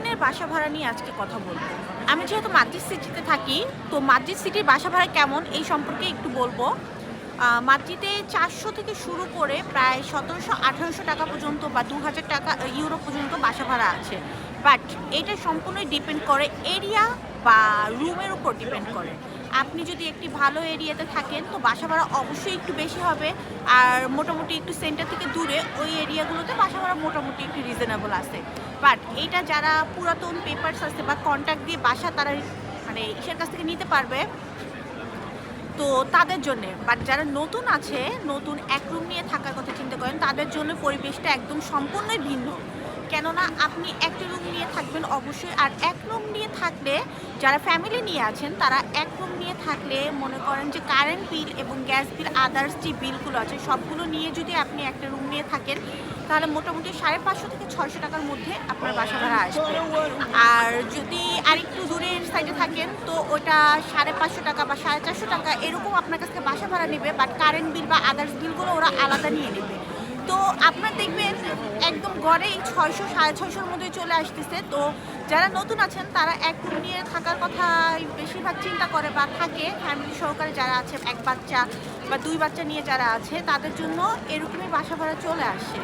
দিনের বাসা ভাড়া নিয়ে আজকে কথা বলবো। আমি যেহেতু মাদ্রিদ সিটিতে থাকি, তো মাদ্রিদ সিটির বাসা ভাড়া কেমন এই সম্পর্কে একটু বলবো। মাদ্রিদে 400 থেকে শুরু করে প্রায় 1700-1800 টাকা পর্যন্ত বা 2000 টাকা ইউরো পর্যন্ত বাসা ভাড়া আছে। বাট এটা সম্পূর্ণই ডিপেন্ড করে এরিয়া বা রুমের উপর ডিপেন্ড করে। আপনি যদি একটি ভালো এরিয়াতে থাকেন তো বাসা ভাড়া অবশ্যই একটু বেশি হবে। আর মোটামুটি একটু সেন্টার থেকে দূরে ওই এরিয়াগুলোতে বাসা ভাড়া মোটামুটি একটু রিজনেবল আছে। বাট এইটা যারা পুরাতন পেপারস আছে বা কন্ট্যাক্ট দিয়ে বাসা তারা মানে ইসের কাছ থেকে নিতে পারবে, তো তাদের জন্যে। বাট যারা নতুন আছে, নতুন এক রুম নিয়ে থাকার কথা চিন্তা করেন, তাদের জন্য পরিবেশটা একদম সম্পূর্ণই ভিন্ন। কেননা আপনি একটা রুম নিয়ে থাকবেন অবশ্যই, আর এক রুম নিয়ে থাকলে যারা ফ্যামিলি নিয়ে আছেন তারা এক রুম নিয়ে থাকলে মনে করেন যে কারেন্ট বিল এবং গ্যাস বিল আদার্স যে বিলগুলো আছে সবগুলো নিয়ে যদি আপনি একটা রুম নিয়ে থাকেন তাহলে মোটামুটি 550 থেকে 600 টাকার মধ্যে আপনার বাসা ভাড়া আসবে। আর যদি আরেকটু দূরের সাইডে থাকেন তো ওটা 550 টাকা বা 450 টাকা এরকম আপনার কাছ থেকে বাসা ভাড়া নেবে, বাট কারেন্ট বিল বা আদার্স বিলগুলো ওরা আলাদা নিয়ে নেবে। তো আপনার দেখবেন একদম গড়ে 600-650-র মধ্যে চলে আসতেছে। তো যারা নতুন আছেন তারা এক রুম নিয়ে থাকার কথাই বেশিরভাগ চিন্তা করে বা থাকে, ফ্যামিলি সহকারে যারা আছে এক বাচ্চা বা দুই বাচ্চা নিয়ে যারা আছে তাদের জন্য এরকমই বাসা ভাড়া চলে আসে।